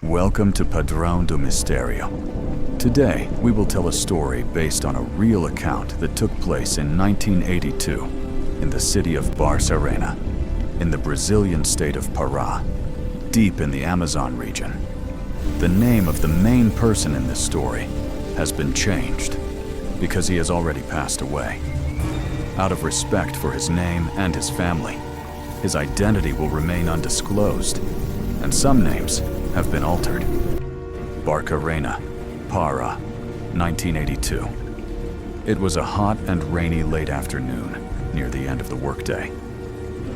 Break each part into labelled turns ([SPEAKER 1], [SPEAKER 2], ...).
[SPEAKER 1] Welcome to Padrón do Misterio. Today, we will tell a story based on a real account that took place in 1982 in the city of Barcarena, in the Brazilian state of Pará, deep in the Amazon region. The name of the main person in this story has been changed because he has already passed away. Out of respect for his name and his family, his identity will remain undisclosed, and some names have been altered. Barcarena, Pará, 1982. It was a hot and rainy late afternoon near the end of the workday.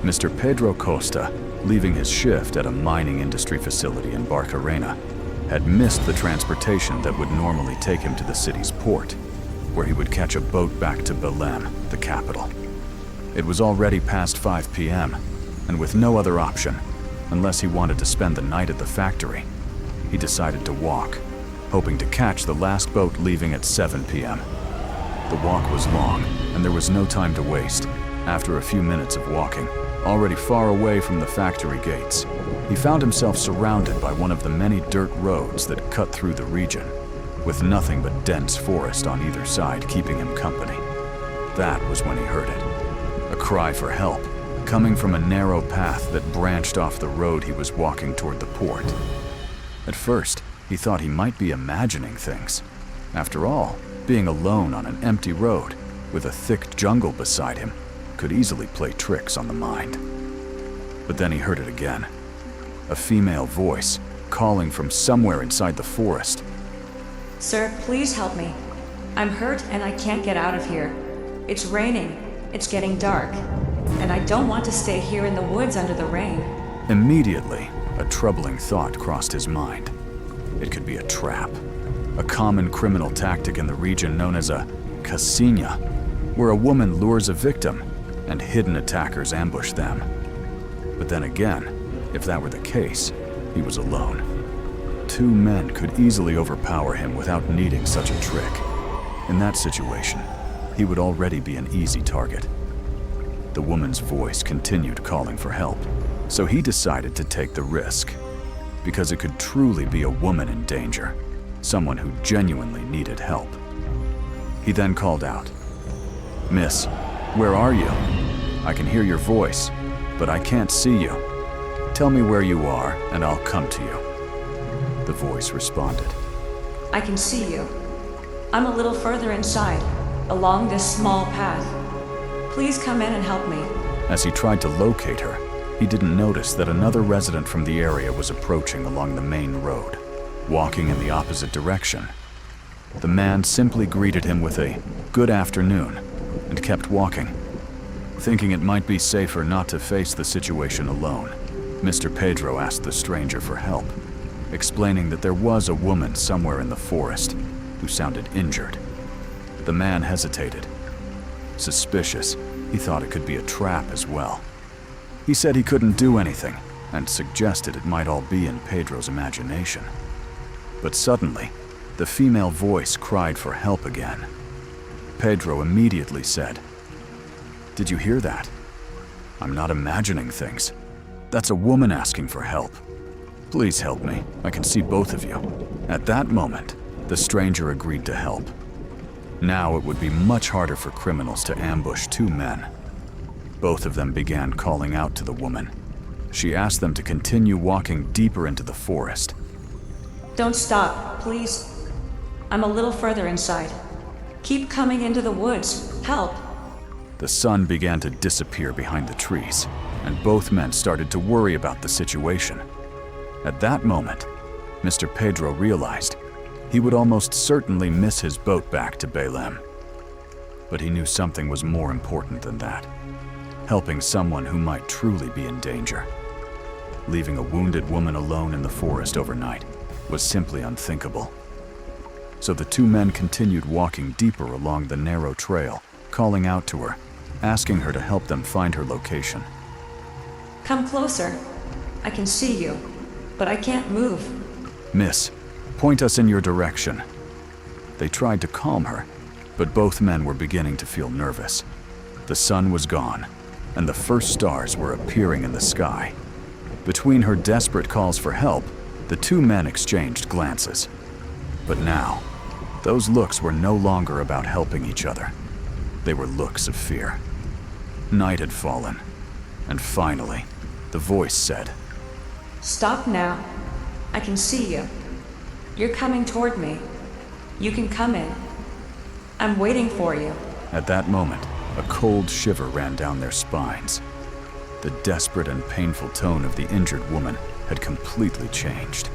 [SPEAKER 1] Mr. Pedro Costa, leaving his shift at a mining industry facility in Barcarena, had missed the transportation that would normally take him to the city's port, where he would catch a boat back to Belém, the capital. It was already past 5 p.m., and with no other option, unless he wanted to spend the night at the factory, he decided to walk, hoping to catch the last boat leaving at 7 p.m. The walk was long, and there was no time to waste. After a few minutes of walking, already far away from the factory gates, he found himself surrounded by one of the many dirt roads that cut through the region, with nothing but dense forest on either side keeping him company. That was when he heard it. A cry for help, coming from a narrow path that branched off the road he was walking toward the port. At first, he thought he might be imagining things. After all, being alone on an empty road with a thick jungle beside him could easily play tricks on the mind. But then he heard it again. A female voice calling from somewhere inside the forest.
[SPEAKER 2] Sir, please help me. I'm hurt and I can't get out of here. It's raining, it's getting dark, and I don't want to stay here in the woods under the rain.
[SPEAKER 1] Immediately, a troubling thought crossed his mind. It could be a trap, a common criminal tactic in the region known as a casinha, where a woman lures a victim and hidden attackers ambush them. But then again, if that were the case, he was alone. Two men could easily overpower him without needing such a trick. In that situation, he would already be an easy target. The woman's voice continued calling for help, so he decided to take the risk, because it could truly be a woman in danger, someone who genuinely needed help. He then called out, "Miss, where are you? I can hear your voice, but I can't see you. Tell me where you are and I'll come to you." The voice responded,
[SPEAKER 2] I can see you. I'm a little further inside, along this small path. Please come in and help me.
[SPEAKER 1] As he tried to locate her, he didn't notice that another resident from the area was approaching along the main road, walking in the opposite direction. The man simply greeted him with a "good afternoon" and kept walking. Thinking it might be safer not to face the situation alone, Mr. Pedro asked the stranger for help, explaining that there was a woman somewhere in the forest who sounded injured. The man hesitated. Suspicious, he thought it could be a trap as well. He said he couldn't do anything and suggested it might all be in Pedro's imagination. But suddenly, the female voice cried for help again. Pedro immediately said, "Did you hear that? I'm not imagining things. That's a woman asking for help. Please help me. I can see both of you." At that moment, the stranger agreed to help. Now it would be much harder for criminals to ambush two men. Both of them began calling out to the woman. She asked them to continue walking deeper into the forest.
[SPEAKER 2] Don't stop, please. I'm a little further inside. Keep coming into the woods. Help.
[SPEAKER 1] The sun began to disappear behind the trees, and both men started to worry about the situation. At that moment, Mr. Pedro realized he would almost certainly miss his boat back to Belém. But he knew something was more important than that. Helping someone who might truly be in danger. Leaving a wounded woman alone in the forest overnight was simply unthinkable. So the two men continued walking deeper along the narrow trail, calling out to her, asking her to help them find her location.
[SPEAKER 2] Come closer. I can see you, but I can't move.
[SPEAKER 1] "Miss, point us in your direction." They tried to calm her, but both men were beginning to feel nervous. The sun was gone, and the first stars were appearing in the sky. Between her desperate calls for help The two men exchanged glances. But now, those looks were no longer about helping each other. They were looks of fear. Night had fallen, and finally, the voice said,
[SPEAKER 2] Stop now. I can see you. You're coming toward me. You can come in. I'm waiting for you.
[SPEAKER 1] At that moment, a cold shiver ran down their spines. The desperate and painful tone of the injured woman had completely changed.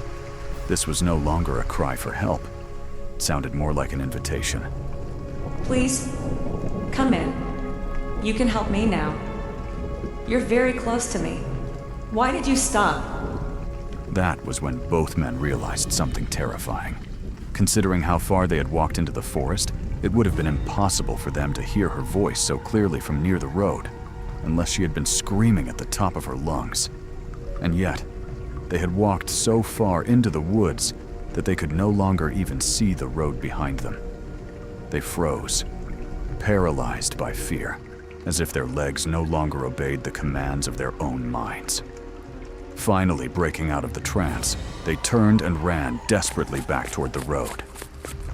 [SPEAKER 1] This was no longer a cry for help. It sounded more like an invitation.
[SPEAKER 2] Please, come in. You can help me now. You're very close to me. Why did you stop?
[SPEAKER 1] That was when both men realized something terrifying. Considering how far they had walked into the forest, it would have been impossible for them to hear her voice so clearly from near the road, unless she had been screaming at the top of her lungs. And yet, they had walked so far into the woods that they could no longer even see the road behind them. They froze, paralyzed by fear, as if their legs no longer obeyed the commands of their own minds. Finally breaking out of the trance, they turned and ran desperately back toward the road.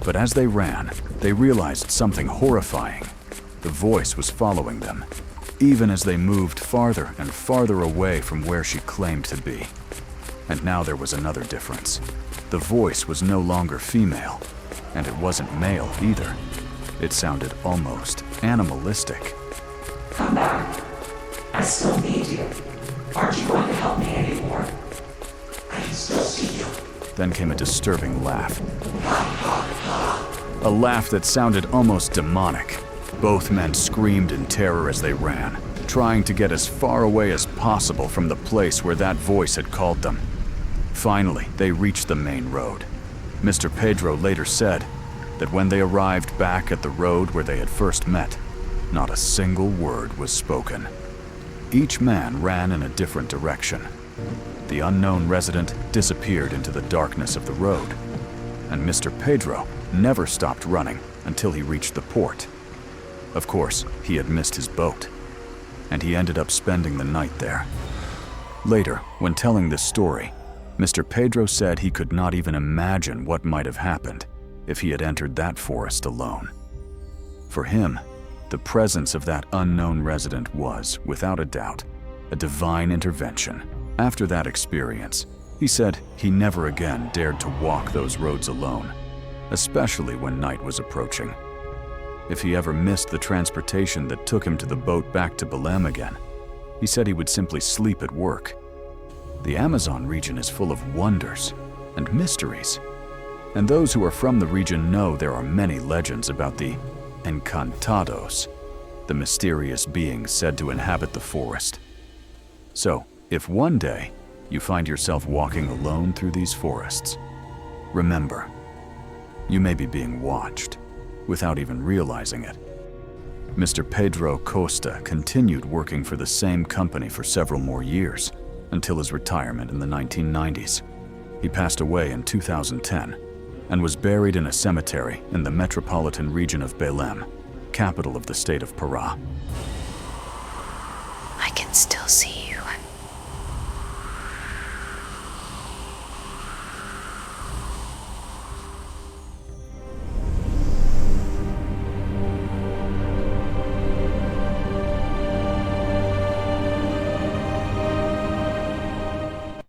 [SPEAKER 1] But as they ran, they realized something horrifying. The voice was following them, even as they moved farther and farther away from where she claimed to be. And now there was another difference. The voice was no longer female, and it wasn't male either. It sounded almost animalistic.
[SPEAKER 3] Come back. I still need you. Aren't you going to help me anymore? I can still see you.
[SPEAKER 1] Then came a disturbing laugh. A laugh that sounded almost demonic. Both men screamed in terror as they ran, trying to get as far away as possible from the place where that voice had called them. Finally, they reached the main road. Mr. Pedro later said that when they arrived back at the road where they had first met, not a single word was spoken. Each man ran in a different direction. The unknown resident disappeared into the darkness of the road, and Mr. Pedro never stopped running until he reached the port. Of course, he had missed his boat, and he ended up spending the night there. Later, when telling this story, Mr. Pedro said he could not even imagine what might have happened if he had entered that forest alone. For him, the presence of that unknown resident was, without a doubt, a divine intervention. After that experience, he said he never again dared to walk those roads alone, especially when night was approaching. If he ever missed the transportation that took him to the boat back to Belém again, he said he would simply sleep at work. The Amazon region is full of wonders and mysteries, and those who are from the region know there are many legends about the Encantados, the mysterious beings said to inhabit the forest. So, if one day you find yourself walking alone through these forests, remember, you may be being watched without even realizing it. Mr. Pedro Costa continued working for the same company for several more years until his retirement in the 1990s. He passed away in 2010 and was buried in a cemetery in the metropolitan region of Belém, capital of the state of Pará.
[SPEAKER 4] I can still see